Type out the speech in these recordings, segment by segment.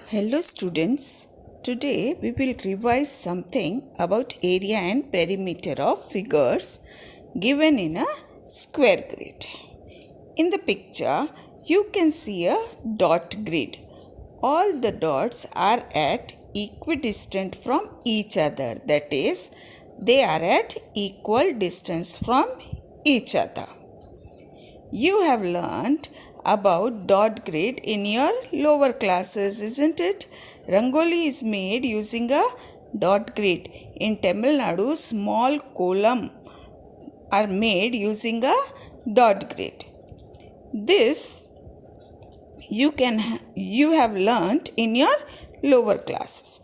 Hello students, today we will revise something about area and perimeter of figures given in a square grid. In the picture, you can see a dot grid. All the dots are at equidistant from each other, that is, they are at equal distance from each other. You have learnt about dot grid in your lower classes, isn't it? Rangoli is made using a dot grid. In Tamil Nadu, small column are made using a dot grid. This you have learnt in your lower classes.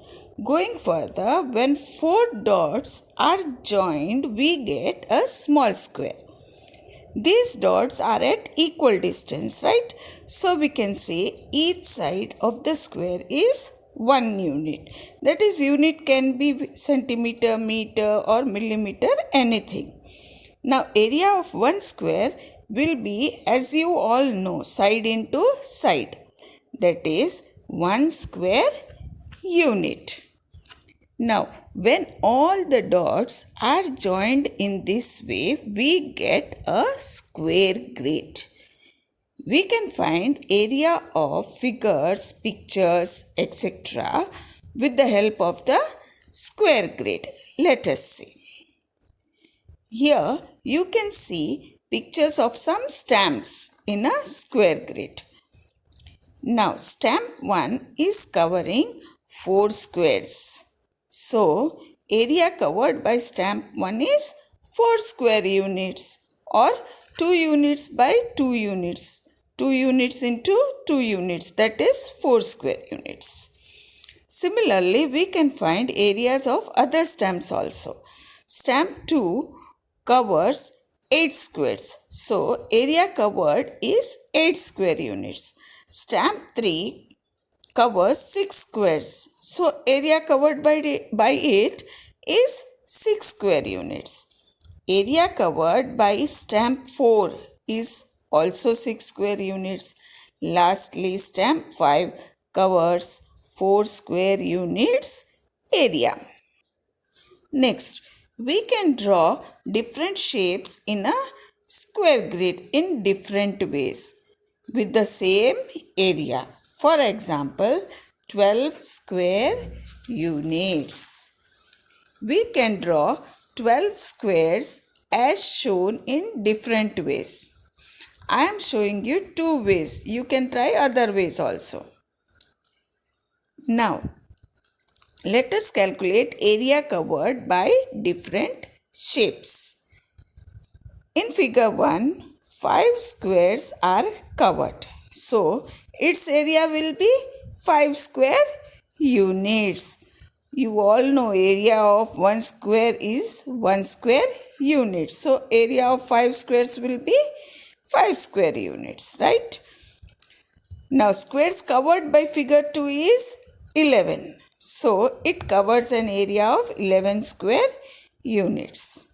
Going further, when four dots are joined, we get a small square. These dots are at equal distance, right? So we can say each side of the square is 1 unit. That is, unit can be centimeter, meter or millimeter, anything. Now area of one square will be, as you all know, side into side. That is 1 square unit. Now, when all the dots are joined in this way, we get a square grid. We can find area of figures, pictures, etc. with the help of the square grid. Let us see. Here you can see pictures of some stamps in a square grid. Now, stamp 1 is covering 4 squares. So, area covered by stamp 1 is 4 square units or 2 units by 2 units. 2 units into 2 units, that is 4 square units. Similarly, we can find areas of other stamps also. Stamp 2 covers 8 squares. So, area covered is 8 square units. Stamp 3 covers 6 squares. So, area covered by 8 is 6 square units. Area covered by stamp 4 is also 6 square units. Lastly, stamp 5 covers 4 square units area. Next, we can draw different shapes in a square grid in different ways with the same area. For example, 12 square units. We can draw 12 squares as shown in different ways. I am showing you two ways. You can try other ways also. Now, let us calculate area covered by different shapes. In figure 1, 5 squares are covered. So, its area will be 5 square units. You all know area of 1 square is 1 square unit. So, area of 5 squares will be 5 square units, right? Now, squares covered by figure 2 is 11. So, it covers an area of 11 square units.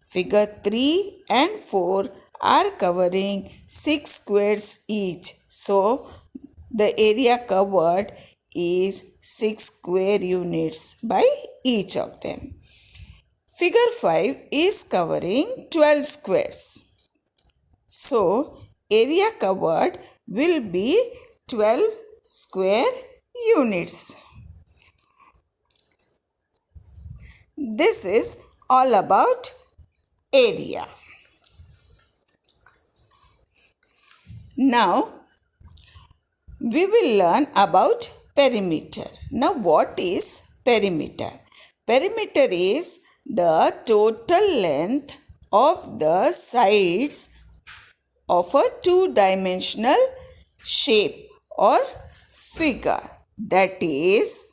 Figure 3 and 4 are covering 6 squares each. So, the area covered is 6 square units by each of them. Figure 5 is covering 12 squares. So, area covered will be 12 square units. This is all about area. Now, we will learn about perimeter. Now, what is perimeter? Perimeter is the total length of the sides of a two-dimensional shape or figure. That is,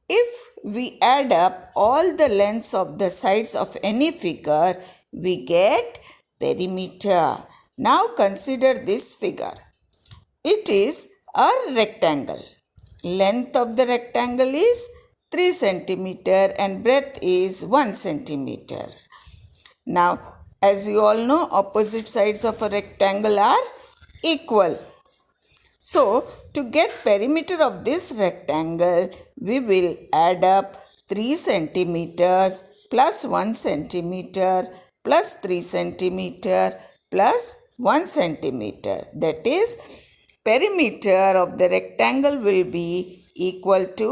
if we add up all the lengths of the sides of any figure, we get perimeter. Now consider this figure. It is a rectangle. Length of the rectangle is 3 centimeter and breadth is 1 centimeter. Now, as you all know, opposite sides of a rectangle are equal. So to get perimeter of this rectangle, we will add up 3 centimeters plus 1 centimeter plus 3 centimeter plus 1 centimeter. That is, perimeter of the rectangle will be equal to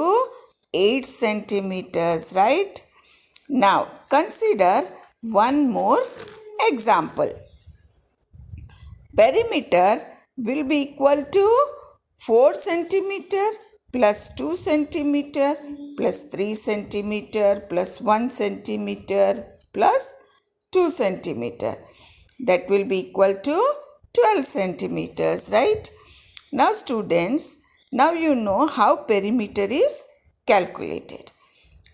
8 centimeters, right? Now consider one more example. Perimeter will be equal to 4 centimeter plus 2 centimeter plus 3 centimeter plus 1 centimeter plus 2 centimeter. That will be equal to 12 centimeters, right? Now students, now you know how perimeter is calculated.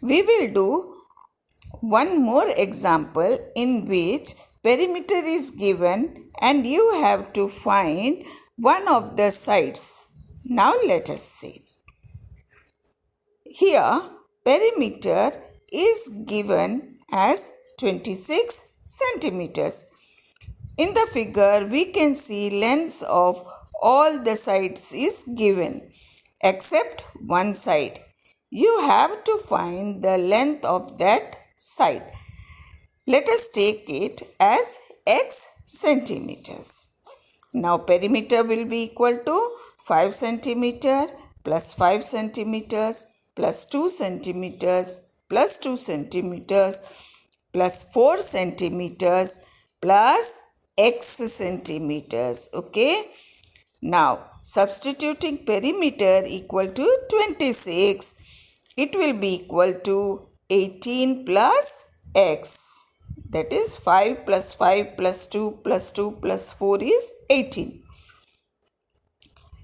We will do one more example in which perimeter is given and you have to find one of the sides. Now let us see. Here perimeter is given as 26 centimeters. In the figure we can see lengths of all the sides is given except one side. You have to find the length of that side. Let us take it as x centimeters. Now perimeter will be equal to 5 centimeter plus 5 centimeters plus 2 centimeters plus 2 centimeters plus 4 centimeters plus x centimeters. Okay. Now substituting perimeter equal to 26, it will be equal to 18 plus x. That is 5 plus 5 plus 2 plus 2 plus 4 is 18.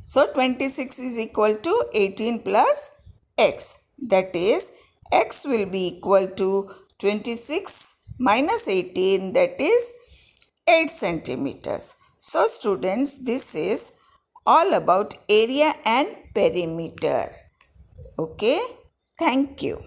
So 26 is equal to 18 plus x. That is, x will be equal to 26 minus 18, that is 8 centimeters. So students, this is all about area and perimeter. Okay, thank you.